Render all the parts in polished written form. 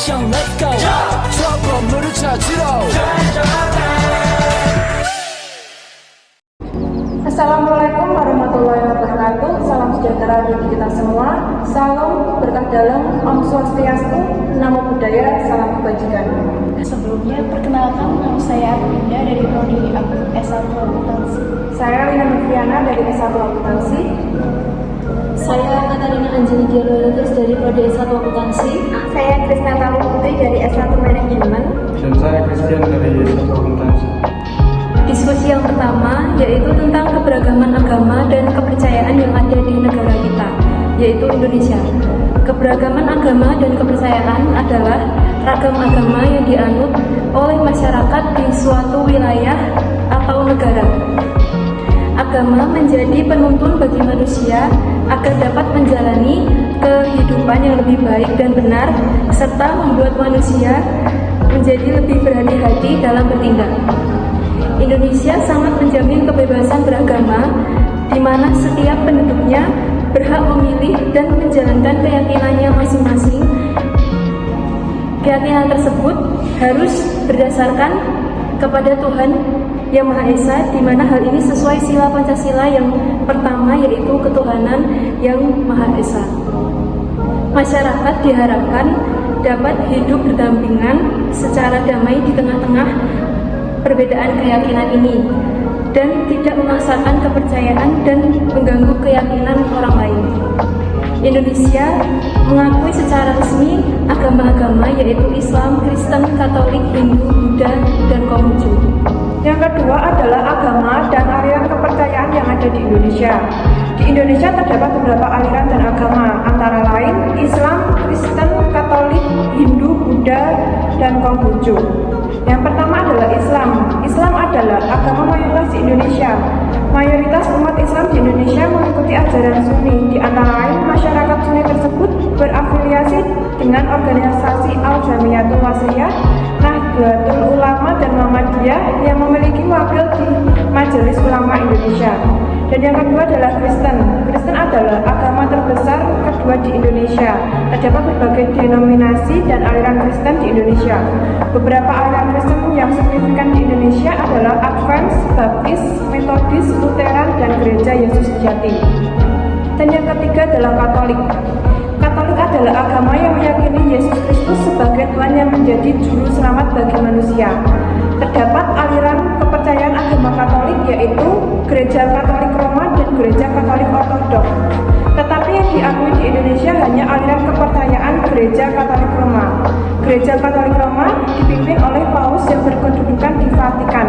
액션 let's go 저 건물을 찾으러 Assalamualaikum warahmatullahi wabarakatuh. Salam sejahtera bagi kita semua. Salam berkah dalam, Om Swastiastu, Namo Buddhaya, salam kebajikan. Sebelumnya, perkenalkan nama saya Agunda dari Prodi S1 Akuntansi. Saya Lina Noviana dari S1 Akuntansi. Saya Katarina Angelika Loyalitas dari Prodi S1 Akuntansi. Saya Krisna Putri dari S1 Manajemen. Dan saya Christian dari S1 Akuntansi. Diskusi yang pertama yaitu tentang keberagaman agama dan kepercayaan yang ada di negara kita, yaitu Indonesia. Keberagaman agama dan kepercayaan adalah ragam agama yang dianut oleh masyarakat di suatu wilayah atau negara. Agama menjadi penuntun bagi manusia agar dapat menjalani kehidupan yang lebih baik dan benar, serta membuat manusia menjadi lebih berhati-hati dalam bertindak. Indonesia sangat menjamin kebebasan beragama, di mana setiap penduduknya berhak memilih dan menjalankan keyakinannya masing-masing. Keyakinan tersebut harus berdasarkan kepada Tuhan Yang Maha Esa, di mana hal ini sesuai sila Pancasila yang pertama, yaitu ketuhanan Yang Maha Esa. Masyarakat diharapkan dapat hidup berdampingan secara damai di tengah-tengah perbedaan keyakinan ini dan tidak memaksakan kepercayaan dan mengganggu keyakinan orang lain. Indonesia mengakui secara resmi agama-agama yaitu Islam, Kristen, Katolik, Hindu, Buddha, dan Konghucu. Yang kedua adalah agama dan aliran kepercayaan yang ada di Indonesia. Di Indonesia terdapat beberapa aliran dan agama, antara lain Islam, Kristen, Katolik, Hindu, Buddha, dan Konghucu. Yang pertama adalah Islam. Islam adalah agama mayoritas di Indonesia. Mayoritas umat Islam di Indonesia mengikuti ajaran Sunni. Di antara lain, masyarakat Sunni tersebut berafiliasi dengan organisasi Al-Jamiyatul Wasliyah, Nahdlatul Ulama, dan Muhammadiyah yang memiliki wakil di Majelis Ulama Indonesia. Dan yang kedua adalah Kristen. Kristen adalah agama terbesar kedua di Indonesia. Terdapat berbagai denominasi dan aliran Kristen di Indonesia. Beberapa aliran Kristen yang signifikan di Indonesia adalah Advent, Baptis, Metodis, Lutheran, dan Gereja Yesus Sejati. Dan yang ketiga adalah Katolik. Katolik adalah agama yang meyakini Yesus Kristus sebagai Tuhan yang menjadi juru selamat bagi manusia. Terdapat aliran kepercayaan agama Katolik yaitu Gereja Katolik Roma dan Gereja Katolik Ortodoks. Tetapi yang diakui di Indonesia hanya aliran kepercayaan Gereja Katolik Roma. Gereja Katolik Roma dipimpin oleh Paus yang berkedudukan di Vatikan.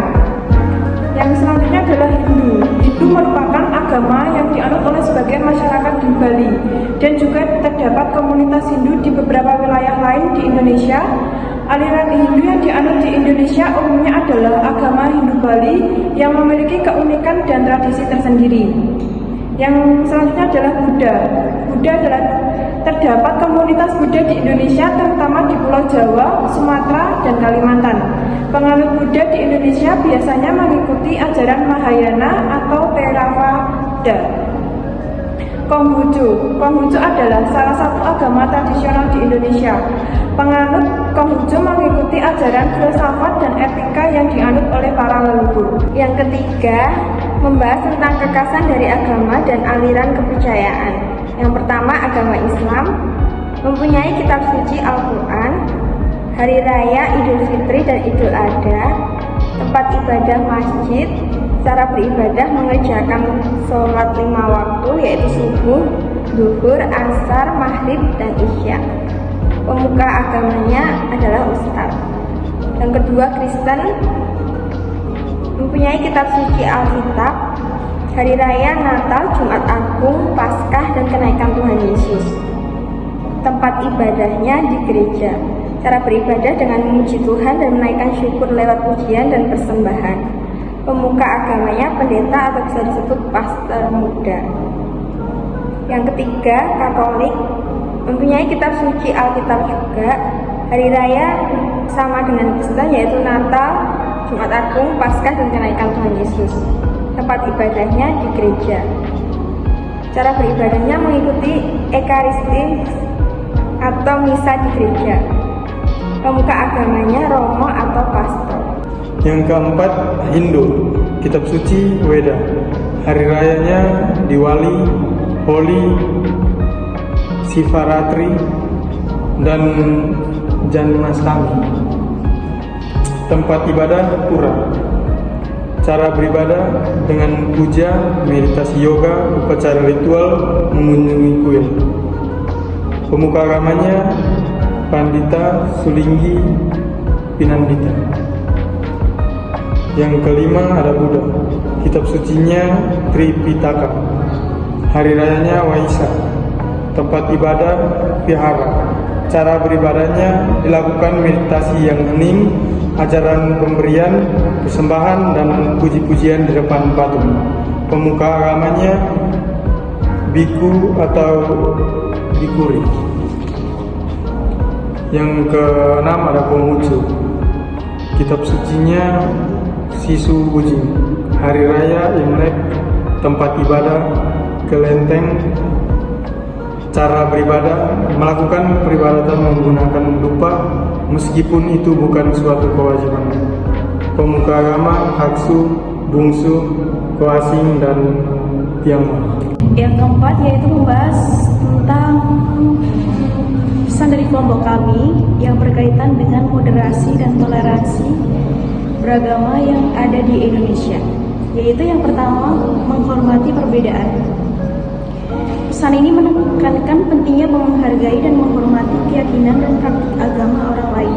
Yang selanjutnya adalah Hindu. Hindu merupakan agama yang dianut oleh sebagian masyarakat di Bali, dan juga terdapat komunitas Hindu di beberapa wilayah lain di Indonesia. Aliran Hindu yang dianut di Indonesia umumnya adalah agama Hindu Bali yang memiliki keunikan dan tradisi tersendiri. Yang selanjutnya adalah Buddha. Buddha adalah terdapat komunitas Buddha di Indonesia, terutama di Pulau Jawa, Sumatera, dan Kalimantan. Penganut Buddha di Indonesia biasanya mengikuti ajaran Mahayana atau Theravada. Konghucu. Konghucu adalah salah satu agama tradisional di Indonesia. Penganut Konghucu mengikuti ajaran filsafat dan etika yang dianut oleh para leluhur. Yang ketiga, membahas tentang kekasan dari agama dan aliran kepercayaan. Yang pertama, agama Islam mempunyai kitab suci Al-Quran, hari raya Idul Fitri dan Idul Adha, tempat ibadah masjid, cara beribadah mengerjakan sholat 5 waktu yaitu subuh, zuhur, asar, maghrib, dan isya. Pemuka agamanya adalah ustadz. Yang kedua, Kristen mempunyai kitab suci Alkitab, hari raya Natal, Jumat Agung, Paskah, dan kenaikan Tuhan Yesus. Tempat ibadahnya di gereja. Cara beribadah dengan memuji Tuhan dan menaikkan syukur lewat pujian dan persembahan. Pemuka agamanya pendeta atau bisa disebut pastor muda. Yang ketiga, Katolik mempunyai kitab suci Alkitab juga. Hari raya sama dengan Kristen yaitu Natal, Jumat Agung, Paskah, dan kenaikan Tuhan Yesus. Tempat ibadahnya di gereja. Cara beribadahnya mengikuti Ekaristi atau misa di gereja. Pemuka agamanya Romo atau pastor. Yang keempat, Hindu, kitab suci Weda. Hari rayanya Diwali, Holi, Sivaratri, dan Janmashtami. Tempat ibadah Pura. Cara beribadah dengan puja, meditasi yoga, upacara ritual, mengunjungi kuil. Pemuka agamanya Pandita Sulinggi Pinandita. Yang kelima ada Buddha, kitab sucinya Tripitaka. Hari rayanya Waisak. Tempat ibadah Vihara. Cara beribadahnya dilakukan meditasi yang hening, ajaran pemberian, persembahan, dan puji-pujian di depan patung. Pemuka agamanya biku atau bikuri. Yang keenam ada Konghucu, kitab sucinya Sisu Ujing. Hari raya Imlek. Tempat ibadah Kelenteng. Cara beribadah melakukan peribadatan menggunakan dupa meskipun itu bukan suatu kewajiban. Pemuka agama Haksu, Bungsu, Koasing, dan Tiangma. Yang keempat yaitu membahas tentang pesan dari kelompok kami yang berkaitan dengan moderasi dan toleransi beragama yang ada di Indonesia. Yaitu yang pertama, menghormati perbedaan. Pesan ini menekankan pentingnya menghargai dan menghormati keyakinan dan praktik agama orang lain,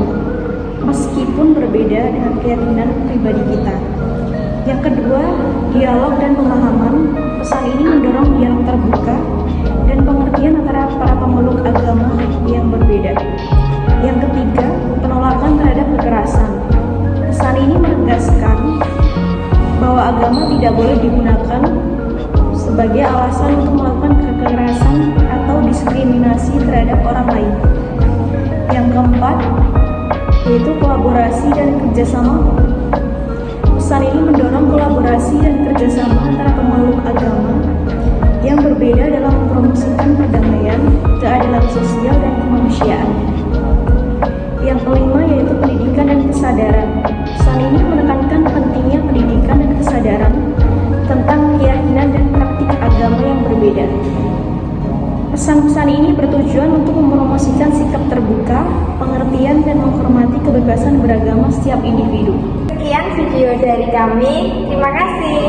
meskipun berbeda dengan keyakinan pribadi kita. Yang kedua, dialog dan pemahaman. Pesan ini mendorong dialog terbuka dan pengertian antara para pemeluk agama yang berbeda. Yang ketiga, penolakan terhadap kekerasan. Pesan ini menegaskan bahwa agama tidak boleh digunakan sebagai alasan untuk melakukan kekerasan atau diskriminasi terhadap orang lain. Yang keempat, yaitu kolaborasi dan kerjasama. Pesan ini mendorong kolaborasi dan kerjasama antara pemeluk agama yang berbeda dalam mempromosikan perdamaian, keadilan sosial, dan kemanusiaan. Yang kelima yaitu pendidikan dan kesadaran. Pesan ini menekankan pentingnya pendidikan dan kesadaran tentang keyakinan dan praktik agama yang berbeda. Pesan-pesan ini bertujuan untuk mempromosikan sikap terbuka, pengertian, dan menghormati kebebasan beragama setiap individu. Sekian video dari kami. Terima kasih.